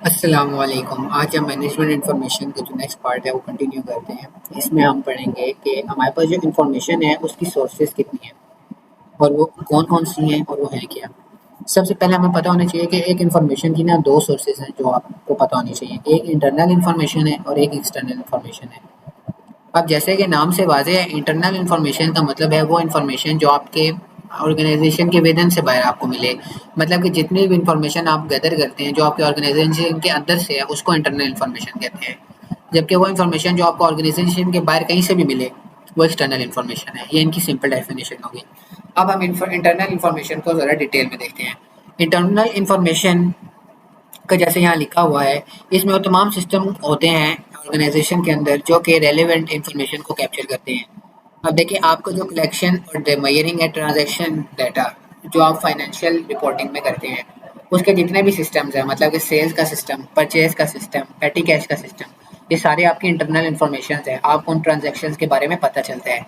السلام علیکم۔ آج ہم مینجمنٹ انفارمیشن کا جو نیکسٹ پارٹ ہے وہ کنٹینیو کرتے ہیں۔ اس میں ہم پڑھیں گے کہ ہمارے پاس جو انفارمیشن ہے اس کی سورسز کتنی ہیں اور وہ کون کون سی ہیں اور وہ ہے کیا۔ سب سے پہلے ہمیں پتہ ہونا چاہیے کہ ایک انفارمیشن کی دو سورسز ہیں جو آپ کو پتہ ہونی چاہیے۔ ایک انٹرنل انفارمیشن ہے اور ایک ایکسٹرنل انفارمیشن ہے۔ اب جیسے کہ نام سے واضح ہے، انٹرنل انفارمیشن کا مطلب ہے وہ انفارمیشن جو آپ کے آرگنائزیشن کے ودن سے باہر آپ کو ملے، مطلب کہ جتنی بھی انفارمیشن آپ گیدر کرتے ہیں جو آپ کے آرگنائزیشن کے اندر سے ہے اس کو انٹرنل انفارمیشن کہتے ہیں، جبکہ وہ انفارمیشن جو آپ کو آرگنائزیشن کے باہر کہیں سے بھی ملے وہ ایکسٹرنل انفارمیشن ہے۔ یہ ان کی سمپل ڈیفینیشن ہوگی۔ اب ہم انٹرنل انفارمیشن کو ذرا ڈیٹیل میں دیکھتے ہیں۔ انٹرنل انفارمیشن کا جیسے یہاں لکھا ہوا ہے، اس میں وہ تمام سسٹم ہوتے ہیں آرگنائزیشن کے اندر جو کہ ریلیونٹ انفارمیشن کو کیپچر کرتے ہیں۔ اب دیکھیں، آپ کو جو کلیکشن اور میئرنگ ہے ٹرانزیکشن ڈیٹا جو آپ فائنینشیل رپورٹنگ میں کرتے ہیں، اس کے جتنے بھی سسٹمز ہیں، مطلب کہ سیلز کا سسٹم، پرچیز کا سسٹم، پیٹی کیش کا سسٹم، یہ سارے آپ کی انٹرنل انفارمیشنز ہیں۔ آپ کو ان ٹرانزیکشنز کے بارے میں پتہ چلتا ہے۔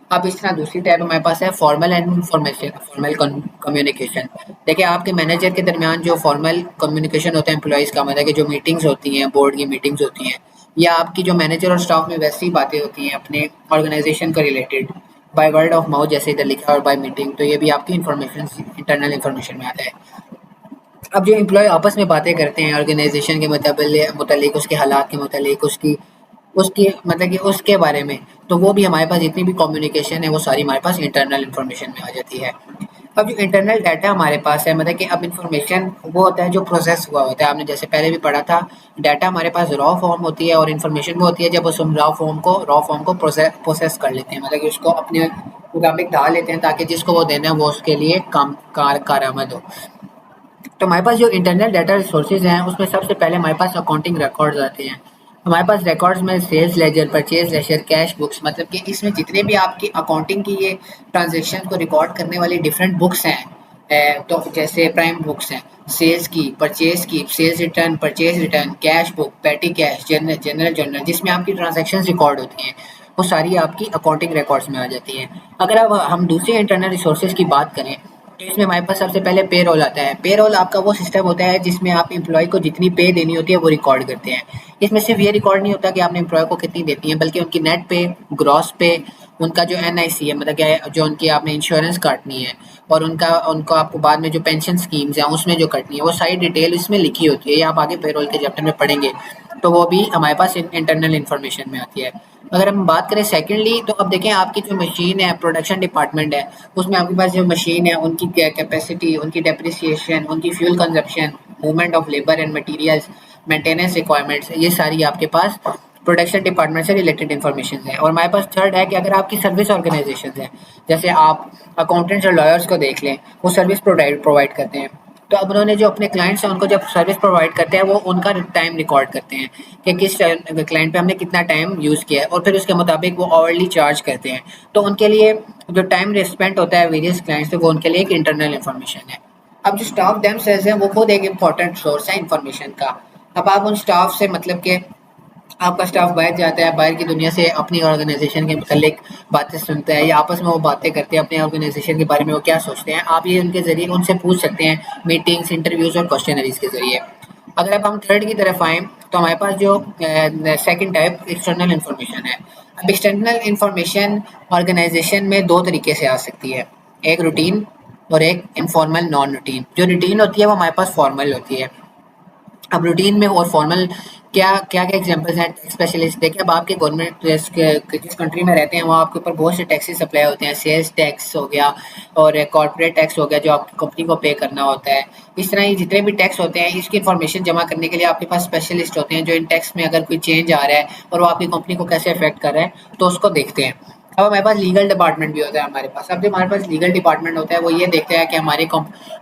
اب اس طرح دوسری ٹائپ ہمارے پاس ہے formal and information, formal communication. دیکھیں، آپ کے مینیجر کے درمیان جو فارمل کمیونیکیشن ہوتا ہے امپلائیز کا، مطلب کہ جو میٹنگز ہوتی ہیں، بورڈ کی میٹنگز ہوتی ہیں، یا آپ کی جو مینیجر اور اسٹاف میں ویسی باتیں ہوتی ہیں اپنے آرگنائزیشن کو related by word of mouth, جیسے ادھر لکھا ہے، اور بائی میٹنگ، تو یہ بھی آپ کی انفارمیشن انٹرنل انفارمیشن میں آتا ہے۔ اب جو امپلائی آپس میں باتیں کرتے ہیں آرگنائزیشن کے متعلق، اس کے حالات کے متعلق، اس کی مطلب کہ اس کے بارے میں، تو وہ بھی ہمارے پاس جتنی بھی کمیونیکیشن ہے وہ ساری ہمارے پاس انٹرنل انفارمیشن میں آ جاتی ہے۔ اب جو انٹرنل ڈیٹا ہمارے پاس ہے، مطلب کہ اب انفارمیشن وہ ہوتا ہے جو پروسیس ہوا ہوتا ہے۔ آپ نے جیسے پہلے بھی پڑھا تھا، ڈیٹا ہمارے پاس را فارم ہوتی ہے اور انفارمیشن وہ ہوتی ہے جب ہم را فارم کو پروسیس کر لیتے ہیں، مطلب کہ اس کو اپنے مطابق ڈال لیتے ہیں تاکہ جس کو وہ دینا ہے وہ اس کے لیے کارآمد ہو۔ تو ہمارے پاس جو انٹرنل ڈیٹا ریسورسز ہیں اس میں سب سے پہلے ہمارے پاس اکاؤنٹنگ ریکارڈز آتے ہیں۔ ہمارے پاس ریکارڈز میں sales ledger, purchase ledger, cash books, مطلب کہ اس میں جتنے بھی آپ کی اکاؤنٹنگ کی یہ ٹرانزیکشن کو ریکارڈ کرنے والی ڈفرینٹ بکس ہیں، تو جیسے پرائم بکس ہیں، سیلز کی، پرچیز کی، sales return, purchase return, cash book, petty cash, general journal, جس میں آپ کی ٹرانزیکشن ریکارڈ ہوتی ہیں، وہ ساری آپ کی اکاؤنٹنگ ریکارڈز میں آ جاتی ہیں۔ اگر اب ہم دوسری انٹرنل ریسورسز کی بات کریں تو اس میں ہمارے پاس سب سے پہلے پے رول آتا ہے۔ پے رول آپ کا وہ سسٹم ہوتا ہے جس میں آپ امپلائی کو جتنی پے دینی ہوتی ہے وہ ریکارڈ کرتے ہیں۔ اس میں صرف یہ ریکارڈ نہیں ہوتا کہ آپ نے امپلائی کو کتنی دیتی ہیں، بلکہ ان کی نیٹ پے، گراس پے، ان کا جو NIC ہے، مطلب کہ جو ان کی آپ نے انشورنس کاٹنی ہے، اور ان کو آپ کو بعد میں جو پینشن سکیمز ہیں اس میں جو کٹنی ہے، وہ ساری ڈیٹیل اس میں لکھی ہوتی ہے۔ یہ آپ آگے پے رول کے چیپٹر میں پڑھیں گے تو وہ بھی ہمارے پاس انٹرنل انفارمیشن میں آتی ہے۔ اگر ہم بات کریں سیکنڈلی، تو اب دیکھیں آپ کی جو مشین ہے، پروڈکشن ڈپارٹمنٹ ہے، اس میں آپ کے پاس جو مشین ہے ان کی کیپیسٹی، ان کی ڈیپریسیشن، ان کی fuel consumption, movement of labour and materials, maintenance requirements, یہ ساری آپ کے پاس پروڈکشن ڈپارٹمنٹ سے ریلیٹڈ انفارمیشن ہے۔ اور ہمارے پاس تھرڈ ہے کہ اگر آپ کی سروس آرگنائزیشن ہے، جیسے آپ اکاؤنٹنٹس اور لائرس کو دیکھ لیں، وہ سروس پرووائڈ کرتے ہیں، تو اب انہوں نے جو اپنے کلائنٹس ہیں ان کو جب سروس پرووائڈ کرتے ہیں وہ ان کا ٹائم ریکارڈ کرتے ہیں کہ کس کلائنٹ پہ ہم نے کتنا ٹائم یوز کیا ہے، اور پھر اس کے مطابق وہ آورلی چارج کرتے ہیں۔ تو ان کے لیے جو ٹائم اسپینڈ ہوتا ہے ویریس کلائنٹس سے، وہ ان کے لیے ایک انٹرنل انفارمیشن ہے۔ اب جو اسٹاف ڈیم سیلز ہیں وہ خود ایک امپورٹنٹ سورس ہے انفارمیشن کا۔ اب آپ ان اسٹاف سے، مطلب کہ آپ کا اسٹاف باہر جاتا ہے، باہر کی دنیا سے اپنی آرگنائزیشن کے متعلق باتیں سنتا ہے، یا آپس میں وہ باتیں کرتے ہیں اپنے آرگنائزیشن کے بارے میں وہ کیا سوچتے ہیں، آپ یہ ان کے ذریعے ان سے پوچھ سکتے ہیں میٹنگز، انٹرویوز اور کوسچنریز کے ذریعے۔ اگر اب ہم تھرڈ کی طرف آئیں تو ہمارے پاس جو سیکنڈ ٹائپ ایکسٹرنل انفارمیشن ہے۔ اب ایکسٹرنل انفارمیشن آرگنائزیشن میں دو طریقے سے آ سکتی ہے، ایک روٹین اور ایک انفارمل نان روٹین۔ جو روٹین ہوتی ہے وہ ہمارے پاس فارمل ہوتی ہے۔ اب روٹین میں اور فارمل کیا ایگزامپلس ہیں؟ اسپیشلسٹ دیکھیں، اب آپ کے گورنمنٹ جس کنٹری میں رہتے ہیں وہاں آپ کے اوپر بہت سے ٹیکسز اپلائی ہوتے ہیں، سیلز ٹیکس ہو گیا اور کارپوریٹ ٹیکس ہو گیا جو آپ کی کمپنی کو پے کرنا ہوتا ہے۔ اس طرح یہ جتنے بھی ٹیکس ہوتے ہیں اس کی انفارمیشن جمع کرنے کے لیے آپ کے پاس اسپیشلسٹ ہوتے ہیں جو ان ٹیکس میں اگر کوئی چینج آ رہا ہے اور وہ آپ کی کمپنی کو کیسے افیکٹ کر رہا ہے تو اس کو دیکھتے ہیں۔ اب ہمارے پاس لیگل ڈپارٹمنٹ بھی ہوتا ہے ہمارے پاس۔ اب جو ہمارے پاس لیگل ڈپارٹمنٹ ہوتا ہے وہ یہ دیکھتا ہے کہ ہمارے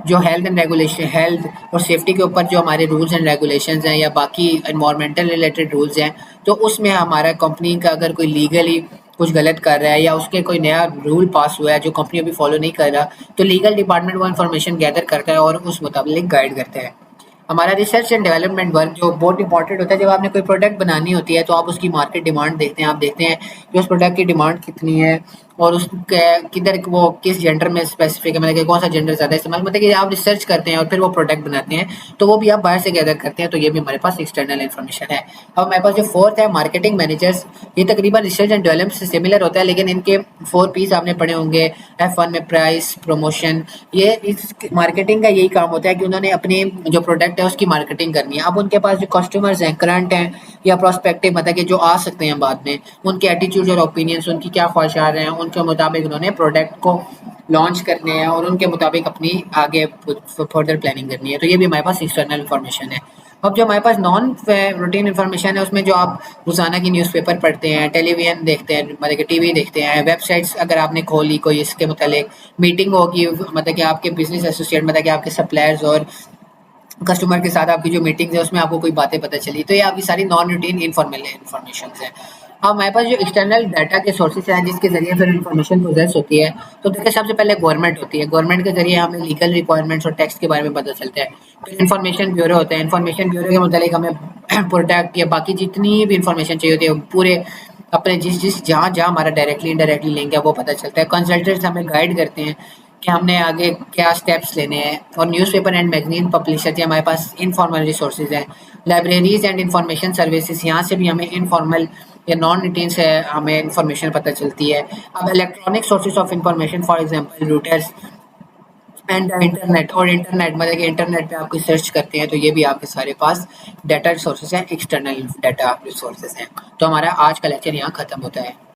جو ہیلتھ اینڈ ریگولیشن، ہیلتھ اور سیفٹی کے اوپر جو ہمارے رولز اینڈ ریگولیشنز ہیں یا باقی انوائرمنٹل ریلیٹڈ رولز ہیں، تو اس میں ہمارا کمپنی کا اگر کوئی لیگلی کچھ غلط کر رہا ہے یا اس کے کوئی نیا رول پاس ہوا ہے جو کمپنی ابھی فالو نہیں کر رہا، تو لیگل ڈپارٹمنٹ وہ انفارمیشن گیدر کرتا ہے اور اس مطابق گائیڈ کرتا ہے۔ ہمارا ریسرچ اینڈ ڈیولپمنٹ ورک جو بہت امپورٹنٹ ہوتا ہے، جب آپ نے کوئی پروڈکٹ بنانی ہوتی ہے تو آپ اس کی مارکیٹ ڈیمانڈ دیکھتے ہیں، آپ دیکھتے ہیں کہ اس پروڈکٹ کی ڈیمانڈ کتنی ہے اور اس کے کدھر وہ کس جینڈر میں اسپیسیفک ہے، مطلب کہ کون سا جینڈر زیادہ استعمال، مطلب کہ آپ ریسرچ کرتے ہیں اور پھر وہ پروڈکٹ بناتے ہیں تو وہ بھی آپ باہر سے گیدر کرتے ہیں، تو یہ بھی ہمارے پاس ایکسٹرنل انفارمیشن ہے. اب ہمارے پاس جو فورتھ ہے مارکیٹنگ مینیجرس، یہ تقریباً ریسرچ اینڈ ڈیولپمنٹ سے سملر ہوتا ہے، لیکن ان کے 4 P's آپ نے پڑھے ہوں گے F1 میں پرائس، پروموشن. یہ اس مارکیٹنگ کا یہی کام ہوتا ہے کہ انہوں نے اپنی جو پروڈکٹ ہے اس کی مارکیٹنگ کرنی ہے. اب ان کے پاس جو کسٹمرز ہیں کرنٹ ہیں یا پراسپیکٹو، مطلب کہ جو آ سکتے ہیں بعد میں، ان کے ایٹیٹیوڈ اور اوپینینس، ان کی کیا خواہشات ہیں، ان کے مطابق انہوں نے پروڈکٹ کو لانچ کرنے ہیں اور ان کے مطابق اپنی آگے فردر پلاننگ کرنی ہے. تو یہ بھی ہمارے پاس ایکسٹرنل انفارمیشن ہے. اب جو ہمارے پاس نان روٹین انفارمیشن ہے اس میں جو آپ روزانہ کی نیوز پیپر پڑھتے ہیں، ٹیلی ویژن دیکھتے ہیں، مطلب کہ ٹی وی دیکھتے ہیں، ویب سائٹس اگر آپ نے کھولی کوئی اس کے متعلق میٹنگ ہوگی، مطلب کہ آپ کے بزنس ایسوسیٹ، مطلب کہ آپ کے سپلائرز اور کسٹمر کے ساتھ آپ کی جو میٹنگ ہے اس میں آپ کو کوئی باتیں پتہ چلی، تو یہ آپ کی ساری نان روٹین انفارمل انفارمیشن ہے. اب ہمارے پاس جو ایکسٹرنل ڈاٹا کے سورسز ہیں جس کے ذریعے پھر انفارمیشن پروسیس ہوتی ہے، تو دیکھیں سب سے پہلے گورنمنٹ ہوتی ہے. گورنمنٹ کے ذریعے ہمیں لیگل ریکوائرمنٹس اور ٹیکس کے بارے میں پتہ چلتا ہے. پھر انفارمیشن بیورو ہوتا ہے. انفارمیشن بیورو کے متعلق ہمیں پروڈکٹ یا باقی جتنی بھی انفارمیشن چاہیے ہوتی ہے پورے اپنے جس جہاں ہمارا ڈائریکٹلی انڈائریکٹلی لنک ہے وہ پتہ چلتا ہے. کنسلٹنٹس ہمیں گائیڈ کرتے ہیں کہ ہم نے آگے کیا اسٹیپس لینے ہیں. اور news paper and magazine publisher ہمارے پاس انفارمل ریسورسز ہیں. لائبریریز اینڈ انفارمیشن سروسز، یہاں سے بھی ہمیں انفارمل یا نان روٹین سے ہمیں انفارمیشن پتہ چلتی ہے. اب electronic sources of information for example روٹرس and internet, اور انٹرنیٹ مطلب کہ انٹرنیٹ پہ آپ کو سرچ کرتے ہیں تو یہ بھی آپ کے سارے پاس ڈیٹا ریسورسز ہیں، ایکسٹرنل ڈیٹا ریسورسز ہیں. تو ہمارا آج کا لیکچر یہاں ختم ہوتا ہے.